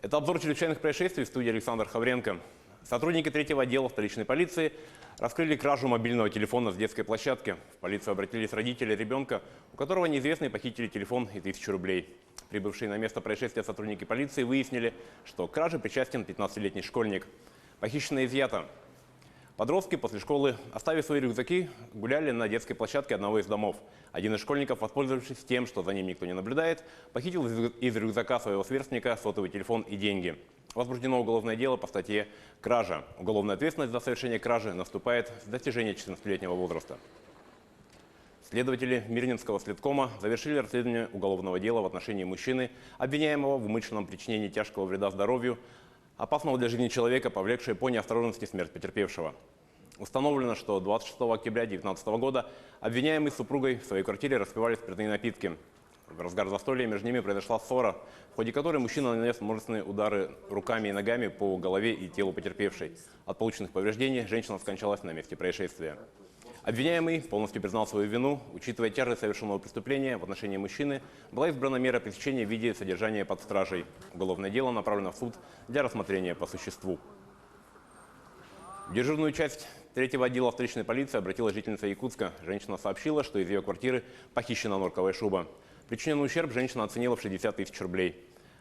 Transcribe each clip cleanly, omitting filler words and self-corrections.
Это обзор чрезвычайных происшествий в студии Александр Хавренко. Сотрудники 3-го отдела столичной полиции раскрыли кражу мобильного телефона с детской площадки. В полицию обратились родители ребенка, у которого неизвестные похитили телефон и 1000 рублей. Прибывшие на место происшествия сотрудники полиции выяснили, что к краже причастен 15-летний школьник. Похищенное изъято. Подростки после школы, оставив свои рюкзаки, гуляли на детской площадке одного из домов. Один из школьников, воспользовавшись тем, что за ним никто не наблюдает, похитил из рюкзака своего сверстника сотовый телефон и деньги. Возбуждено уголовное дело по статье «Кража». Уголовная ответственность за совершение кражи наступает с достижения 14-летнего возраста. Следователи Мирнинского следкома завершили расследование уголовного дела в отношении мужчины, обвиняемого в умышленном причинении тяжкого вреда здоровью, опасного для жизни человека, повлекшей по неосторожности смерть потерпевшего. Установлено, что 26 октября 2019 года обвиняемый с супругой в своей квартире распивали спиртные напитки. В разгар застолья между ними произошла ссора, в ходе которой мужчина нанес множественные удары руками и ногами по голове и телу потерпевшей. От полученных повреждений женщина скончалась на месте происшествия. Обвиняемый полностью признал свою вину. Учитывая тяжесть совершенного преступления в отношении мужчины, была избрана мера пресечения в виде содержания под стражей. Уголовное дело направлено в суд для рассмотрения по существу. В дежурную часть 3-го отдела столичной полиции обратилась жительница Якутска. Женщина сообщила, что из ее квартиры похищена норковая шуба. Причиненный ущерб женщина оценила в 60 000 рублей.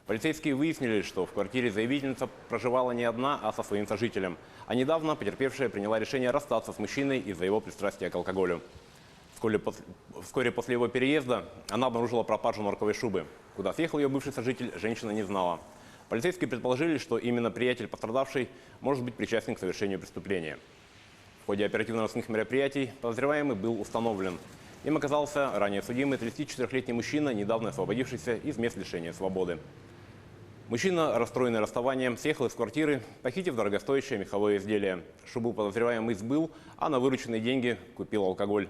Полицейские выяснили, что в квартире заявительница проживала не одна, а со своим сожителем. А недавно потерпевшая приняла решение расстаться с мужчиной из-за его пристрастия к алкоголю. Вскоре после его переезда она обнаружила пропажу норковой шубы. Куда съехал ее бывший сожитель, женщина не знала. Полицейские предположили, что именно приятель пострадавшей может быть причастен к совершению преступления. В ходе оперативно-розыскных мероприятий подозреваемый был установлен. Им оказался ранее судимый 34-летний мужчина, недавно освободившийся из мест лишения свободы. Мужчина, расстроенный расставанием, съехал из квартиры, похитив дорогостоящее меховое изделие. Шубу подозреваемый сбыл, а на вырученные деньги купил алкоголь.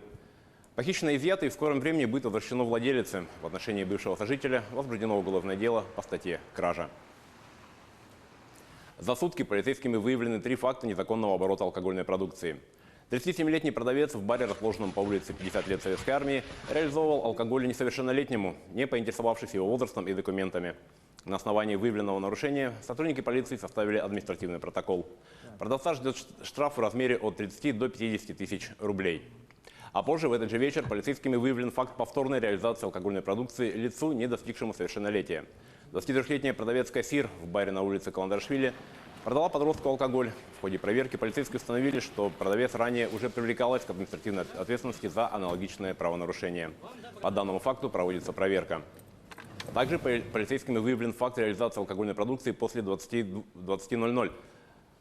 Похищенное изъято и в скором времени будет возвращено владелице. В отношении бывшего сожителя возбуждено уголовное дело по статье «Кража». За сутки полицейскими выявлены 3 факта незаконного оборота алкогольной продукции. 37-летний продавец в баре, расположенном по улице 50 лет Советской армии, реализовывал алкоголь несовершеннолетнему, не поинтересовавшись его возрастом и документами. На основании выявленного нарушения сотрудники полиции составили административный протокол. Продавца ждет штраф в размере от 30 до 50 тысяч рублей. А позже, в этот же вечер, полицейскими выявлен факт повторной реализации алкогольной продукции лицу, не достигшему совершеннолетия. 23-летняя продавец-кассир в баре на улице Каландарашвили продала подростку алкоголь. В ходе проверки полицейские установили, что продавец ранее уже привлекалась к административной ответственности за аналогичное правонарушение. По данному факту проводится проверка. Также полицейскими выявлен факт реализации алкогольной продукции после 20:00.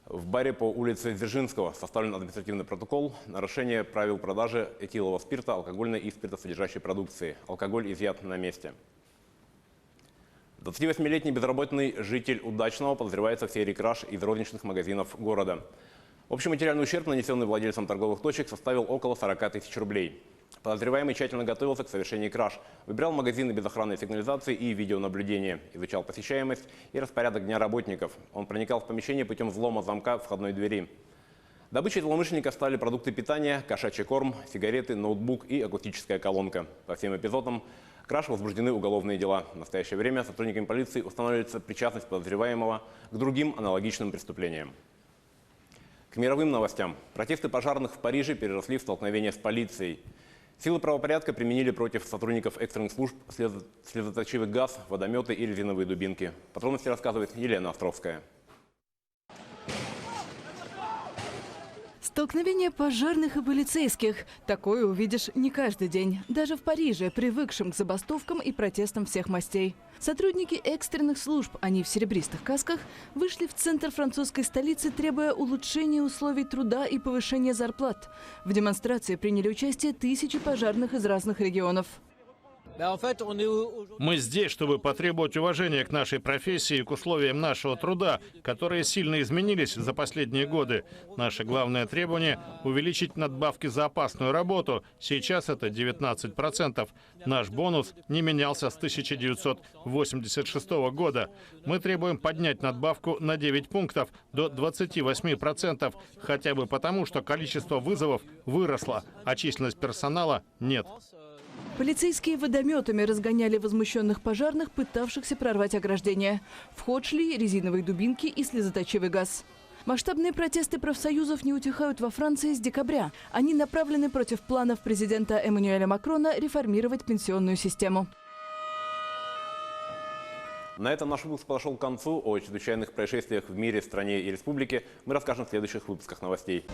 В баре по улице Дзержинского составлен административный протокол нарушение правил продажи этилового спирта, алкогольной и спиртосодержащей продукции. Алкоголь изъят на месте. 28-летний безработный житель Удачного подозревается в серии краж из розничных магазинов города. Общий материальный ущерб, нанесенный владельцам торговых точек, составил около 40 000 рублей. Подозреваемый тщательно готовился к совершению краж, выбирал магазины без охранной сигнализации и видеонаблюдения, изучал посещаемость и распорядок дня работников. Он проникал в помещение путем взлома замка входной двери. Добычей злоумышленника стали продукты питания, кошачий корм, сигареты, ноутбук и акустическая колонка. По всем эпизодам краж возбуждены уголовные дела. В настоящее время сотрудниками полиции устанавливается причастность подозреваемого к другим аналогичным преступлениям. К мировым новостям. Протесты пожарных в Париже переросли в столкновение с полицией. Силы правопорядка применили против сотрудников экстренных служб слезоточивый газ, водометы и резиновые дубинки. Подробности рассказывает Елена Островская. Столкновение пожарных и полицейских. Такое увидишь не каждый день. Даже в Париже, привыкшим к забастовкам и протестам всех мастей. Сотрудники экстренных служб, они в серебристых касках, вышли в центр французской столицы, требуя улучшения условий труда и повышения зарплат. В демонстрации приняли участие тысячи пожарных из разных регионов. Мы здесь, чтобы потребовать уважения к нашей профессии и к условиям нашего труда, которые сильно изменились за последние годы. Наше главное требование – увеличить надбавки за опасную работу. Сейчас это 19%. Наш бонус не менялся с 1986 года. Мы требуем поднять надбавку на 9 пунктов до 28%, хотя бы потому, что количество вызовов выросло, а численность персонала нет. Полицейские водометами разгоняли возмущенных пожарных, пытавшихся прорвать ограждение. В ход шли резиновые дубинки и слезоточивый газ. Масштабные протесты профсоюзов не утихают во Франции с декабря. Они направлены против планов президента Эммануэля Макрона реформировать пенсионную систему. На этом наш выпуск подошел к концу. О чрезвычайных происшествиях в мире, стране и республике мы расскажем в следующих выпусках новостей.